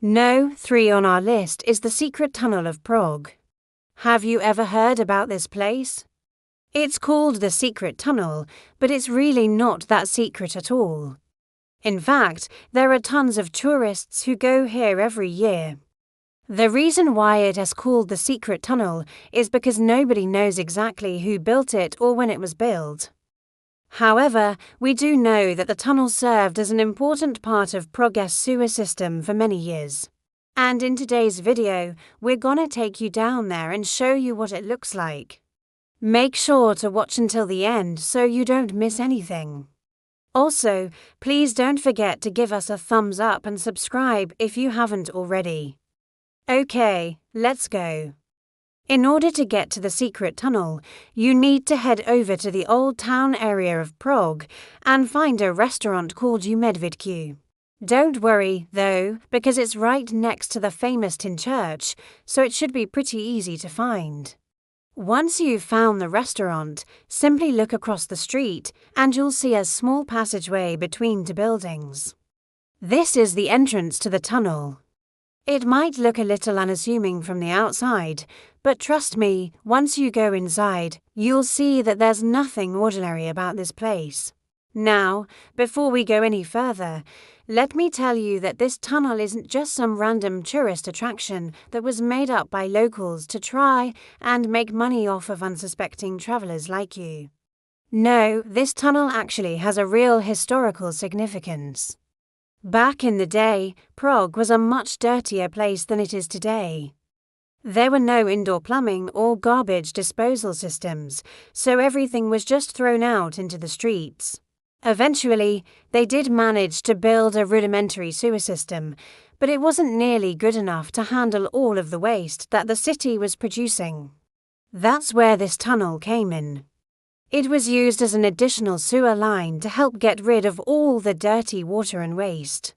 No, 3 on our list is the secret tunnel of Prague. Have you ever heard about this place? It's called the secret tunnel, but it's really not that secret at all. In fact, there are tons of tourists who go here every year. The reason why it is called the secret tunnel is because nobody knows exactly who built it or when it was built. However, we do know that the tunnel served as an important part of Prague's sewer system for many years. And in today's video, we're gonna take you down there and show you what it looks like. Make sure to watch until the end so you don't miss anything. Also, please don't forget to give us a thumbs up and subscribe if you haven't already. Okay, let's go. In order to get to the secret tunnel, you need to head over to the old town area of Prague and find a restaurant called Medvedky. Don't worry, though, because it's right next to the famous tin church, so it should be pretty easy to find. Once you've found the restaurant, simply look across the street and you'll see a small passageway between two buildings. This is the entrance to the tunnel. It might look a little unassuming from the outside, but trust me, once you go inside, you'll see that there's nothing ordinary about this place. Now, before we go any further, let me tell you that this tunnel isn't just some random tourist attraction that was made up by locals to try and make money off of unsuspecting travelers like you. No, this tunnel actually has a real historical significance. Back in the day, Prague was a much dirtier place than it is today. There were no indoor plumbing or garbage disposal systems, so everything was just thrown out into the streets. Eventually, they did manage to build a rudimentary sewer system, but it wasn't nearly good enough to handle all of the waste that the city was producing. That's where this tunnel came in. It was used as an additional sewer line to help get rid of all the dirty water and waste.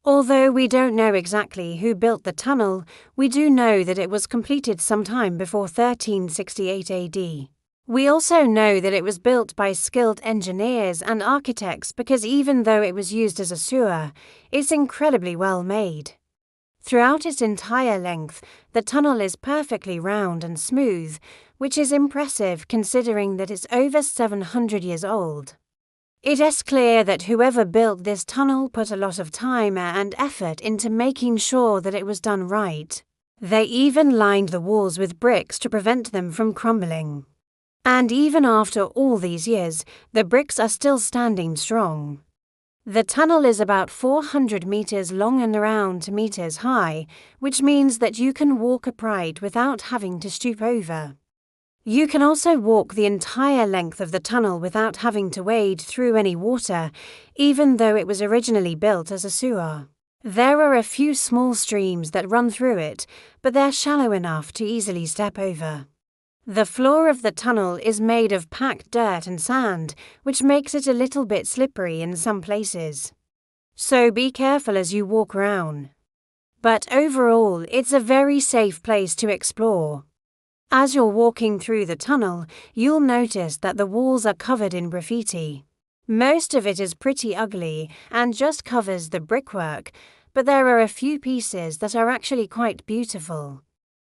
Although we don't know exactly who built the tunnel, we do know that it was completed sometime before 1368 AD. We also know that it was built by skilled engineers and architects because even though it was used as a sewer, it's incredibly well made. Throughout its entire length, the tunnel is perfectly round and smooth, which is impressive considering that it's over 700 years old. It is clear that whoever built this tunnel put a lot of time and effort into making sure that it was done right. They even lined the walls with bricks to prevent them from crumbling. And even after all these years, the bricks are still standing strong. The tunnel is about 400 meters long and around 2 meters high, which means that you can walk upright without having to stoop over. You can also walk the entire length of the tunnel without having to wade through any water, even though it was originally built as a sewer. There are a few small streams that run through it, but they're shallow enough to easily step over. The floor of the tunnel is made of packed dirt and sand, which makes it a little bit slippery in some places. So be careful as you walk around. But overall, it's a very safe place to explore. As you're walking through the tunnel, you'll notice that the walls are covered in graffiti. Most of it is pretty ugly and just covers the brickwork, but there are a few pieces that are actually quite beautiful.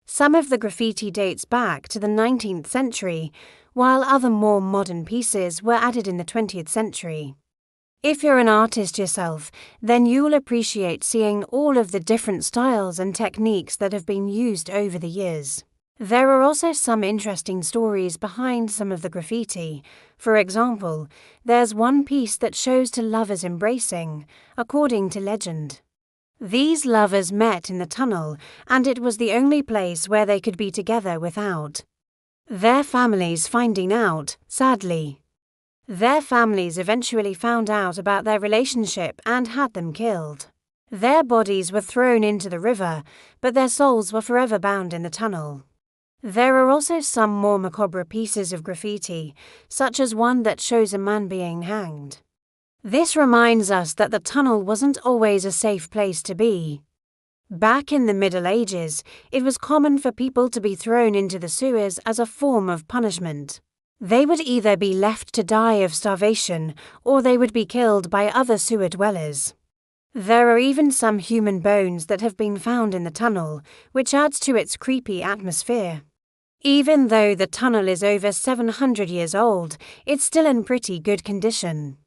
Some of the graffiti dates back to the 19th century, while other more modern pieces were added in the 20th century. If you're an artist yourself, then you'll appreciate seeing all of the different styles and techniques that have been used over the years. There are also some interesting stories behind some of the graffiti. For example, there's one piece that shows two lovers embracing, according to legend. These lovers met in the tunnel, and it was the only place where they could be together without their families finding out, sadly. Their families eventually found out about their relationship and had them killed. Their bodies were thrown into the river, but their souls were forever bound in the tunnel. There are also some more macabre pieces of graffiti, such as one that shows a man being hanged. This reminds us that the tunnel wasn't always a safe place to be. Back in the Middle Ages, it was common for people to be thrown into the sewers as a form of punishment. They would either be left to die of starvation or they would be killed by other sewer dwellers. There are even some human bones that have been found in the tunnel, which adds to its creepy atmosphere. Even though the tunnel is over 700 years old, it's still in pretty good condition.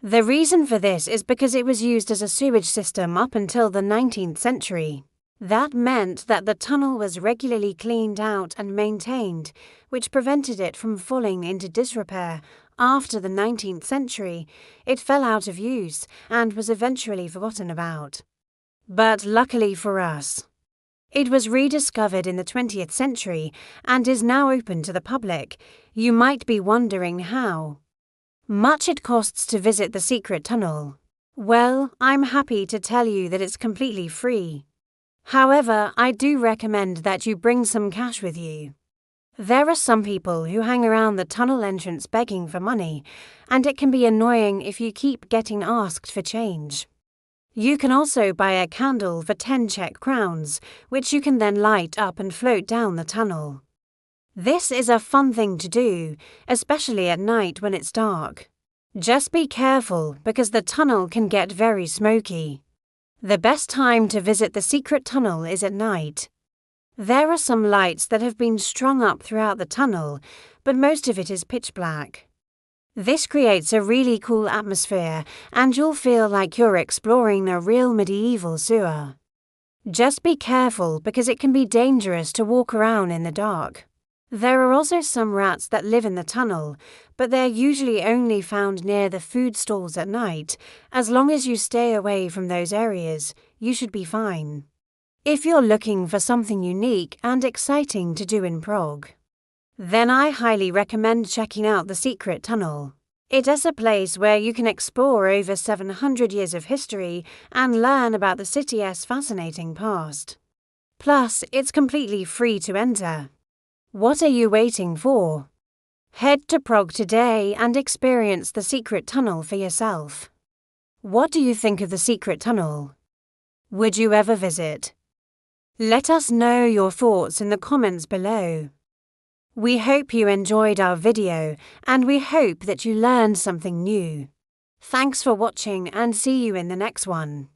The reason for this is because it was used as a sewage system up until the 19th century. That meant that the tunnel was regularly cleaned out and maintained, which prevented it from falling into disrepair. After the 19th century, it fell out of use and was eventually forgotten about. But luckily for us, it was rediscovered in the 20th century and is now open to the public. You might be wondering how much it costs to visit the secret tunnel. Well, I'm happy to tell you that it's completely free. However, I do recommend that you bring some cash with you. There are some people who hang around the tunnel entrance begging for money, and it can be annoying if you keep getting asked for change. You can also buy a candle for 10 Czech crowns, which you can then light up and float down the tunnel. This is a fun thing to do, especially at night when it's dark. Just be careful because the tunnel can get very smoky. The best time to visit the secret tunnel is at night. There are some lights that have been strung up throughout the tunnel, but most of it is pitch black. This creates a really cool atmosphere, and you'll feel like you're exploring a real medieval sewer. Just be careful because it can be dangerous to walk around in the dark. There are also some rats that live in the tunnel, but they're usually only found near the food stalls at night. As long as you stay away from those areas, you should be fine. If you're looking for something unique and exciting to do in Prague, then I highly recommend checking out the secret tunnel. It is a place where you can explore over 700 years of history and learn about the city's fascinating past. Plus, it's completely free to enter. What are you waiting for? Head to Prague today and experience the secret tunnel for yourself. What do you think of the secret tunnel? Would you ever visit? Let us know your thoughts in the comments below. We hope you enjoyed our video and we hope that you learned something new. Thanks for watching and see you in the next one.